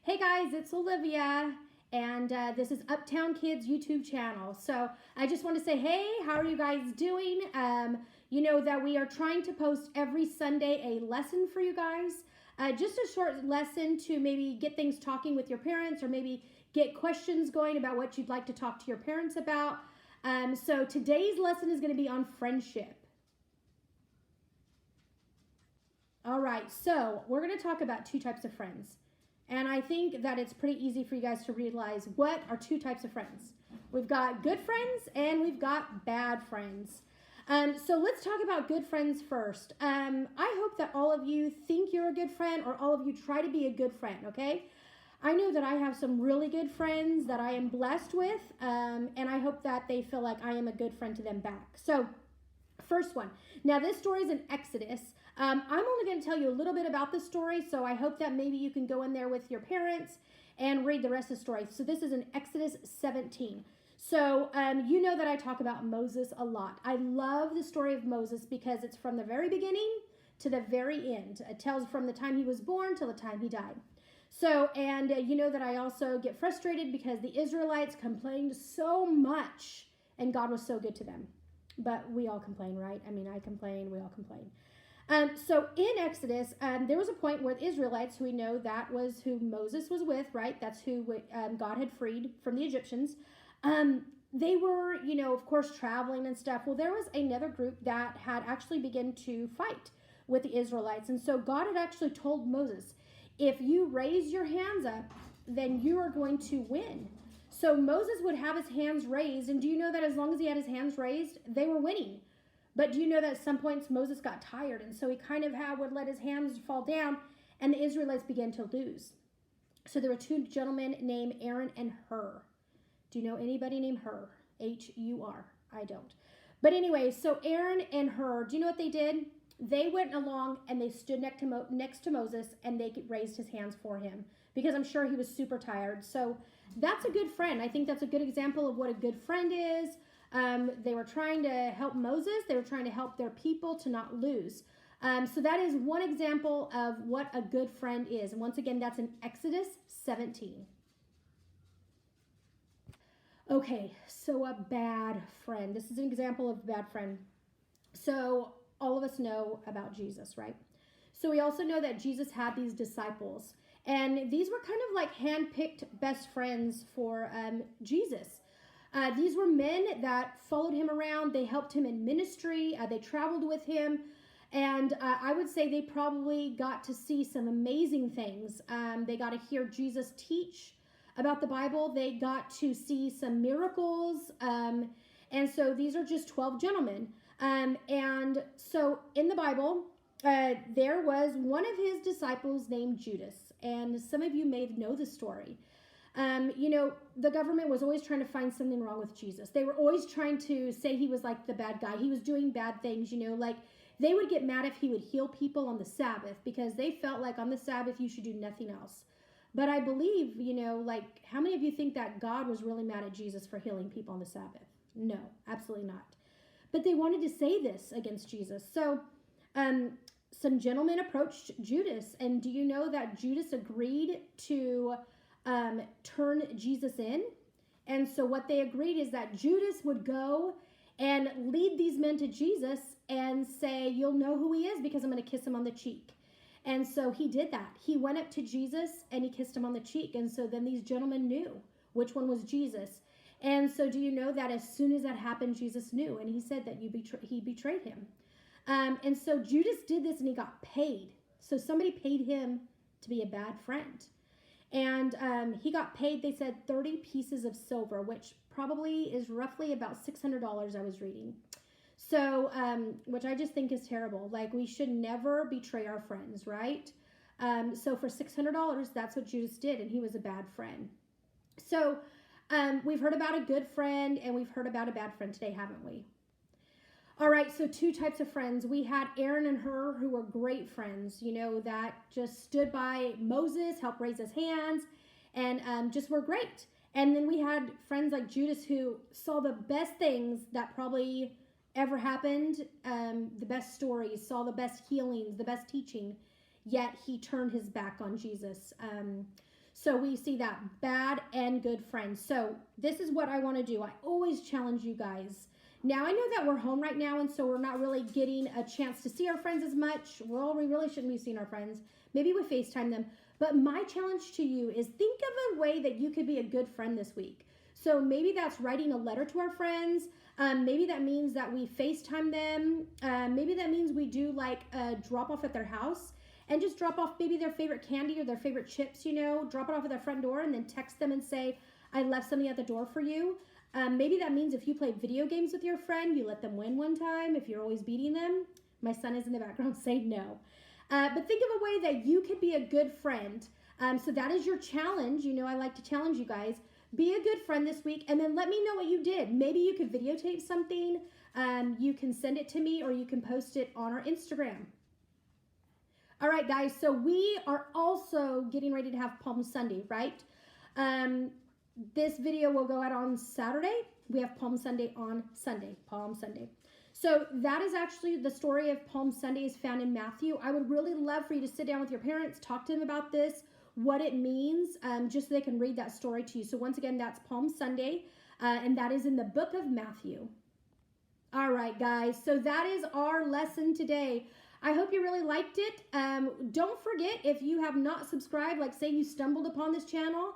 Hey guys, it's Olivia, and this is Uptown Kids YouTube channel. So I just want to say, hey, how are you guys doing? You know that we are trying to post every Sunday a lesson for you guys. Just a short lesson to maybe get things talking with your parents, or maybe get questions going about what you'd like to talk to your parents about. So today's lesson is going to be on friendship. All right, so we're going to talk about two types of friends. And I think that it's pretty easy for you guys to realize what are two types of friends. We've got good friends and we've got bad friends. So let's talk about good friends first. I hope that all of you think you're a good friend, or all of you try to be a good friend, okay? I know that I have some really good friends that I am blessed with, and I hope that they feel like I am a good friend to them back. So first one. Now this story is in Exodus. I'm only going to tell you a little bit about the story, so I hope that maybe you can go in there with your parents and read the rest of the story. So this is in Exodus 17. So you know that I talk about Moses a lot. I love the story of Moses because it's from the very beginning to the very end. It tells from the time he was born till the time he died. So, and you know that I also get frustrated because the Israelites complained so much and God was so good to them. But we all complain, right? I mean, I complain, we all complain. So in Exodus, there was a point where the Israelites, who we know that was who Moses was with, right? That's who God had freed from the Egyptians. They were, you know, of course, traveling and stuff. Well, there was another group that had actually begun to fight with the Israelites. And so God had actually told Moses, if you raise your hands up, then you are going to win. So Moses would have his hands raised. And do you know that as long as he had his hands raised, they were winning? But do you know that at some points Moses got tired, and so he kind of would let his hands fall down, and the Israelites began to lose. So there were two gentlemen named Aaron and Hur. Do you know anybody named Hur? H-U-R. I don't. But anyway, so Aaron and Hur, do you know what they did? They went along and they stood next to Moses, and they raised his hands for him because I'm sure he was super tired. So that's a good friend. I think that's a good example of what a good friend is. They were trying to help Moses. They were trying to help their people to not lose. So that is one example of what a good friend is. And once again, that's in Exodus 17. Okay, so a bad friend. This is an example of a bad friend. So all of us know about Jesus, right? So we also know that Jesus had these disciples. And these were kind of like hand-picked best friends for Jesus. These were men that followed him around. They helped him in ministry. They traveled with him. And I would say they probably got to see some amazing things. They got to hear Jesus teach about the Bible. They got to see some miracles. And so these are just 12 gentlemen. And so in the Bible, there was one of his disciples named Judas. And some of you may know the story. You know, the government was always trying to find something wrong with Jesus. They were always trying to say he was like the bad guy. He was doing bad things, you know, like they would get mad if he would heal people on the Sabbath because they felt like on the Sabbath you should do nothing else. But I believe, you know, like how many of you think that God was really mad at Jesus for healing people on the Sabbath? No, absolutely not. But they wanted to say this against Jesus. So some gentlemen approached Judas. And do you know that Judas agreed to turn Jesus in? And so what they agreed is that Judas would go and lead these men to Jesus and say, you'll know who he is because I'm going to kiss him on the cheek. And so he did that. He went up to Jesus and he kissed him on the cheek. And so then these gentlemen knew which one was Jesus. And so do you know that as soon as that happened, Jesus knew, and he said that he betrayed him. And so Judas did this and he got paid. So somebody paid him to be a bad friend. And he got paid, they said, 30 pieces of silver, which probably is roughly about $600 I was reading. So, which I just think is terrible. Like, we should never betray our friends, right? So for $600, that's what Judas did, and he was a bad friend. So we've heard about a good friend, and we've heard about a bad friend today, haven't we? All right, so two types of friends. We had Aaron and Hur, who were great friends, you know, that just stood by Moses, helped raise his hands, and just were great. And then we had friends like Judas, who saw the best things that probably ever happened, the best stories, saw the best healings, the best teaching, yet he turned his back on Jesus. So we see that bad and good friends. So this is what I want to do. I always challenge you guys. Now, I know that we're home right now, and so we're not really getting a chance to see our friends as much. Well, we really shouldn't be seeing our friends. Maybe we FaceTime them. But my challenge to you is think of a way that you could be a good friend this week. So maybe that's writing a letter to our friends. Maybe that means that we FaceTime them. Maybe that means we do like a drop off at their house and just drop off maybe their favorite candy or their favorite chips, you know, drop it off at their front door and then text them and say, I left something at the door for you. Maybe that means if you play video games with your friend, you let them win one time if you're always beating them. My son is in the background saying no. But think of a way that you could be a good friend. So that is your challenge. You know, I like to challenge you guys. Be a good friend this week, and then let me know what you did. Maybe you could videotape something. You can send it to me, or you can post it on our Instagram. All right, guys, so we are also getting ready to have Palm Sunday, right? This video will go out on Saturday. We have Palm Sunday on Sunday, Palm Sunday. So that is actually the story of Palm Sunday is found in Matthew. I would really love for you to sit down with your parents, talk to them about this, what it means, just so they can read that story to you. So once again, that's Palm Sunday, and that is in the book of Matthew. All right, guys, so that is our lesson today. I hope you really liked it. Don't forget, if you have not subscribed, like say you stumbled upon this channel,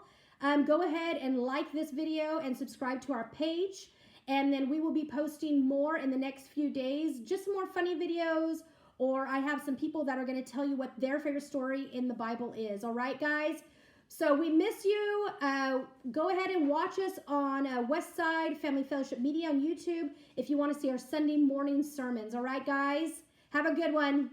go ahead and like this video and subscribe to our page. And then we will be posting more in the next few days, just more funny videos, or I have some people that are going to tell you what their favorite story in the Bible is. All right, guys? So we miss you. Go ahead and watch us on Westside Family Fellowship Media on YouTube if you want to see our Sunday morning sermons. All right, guys? Have a good one.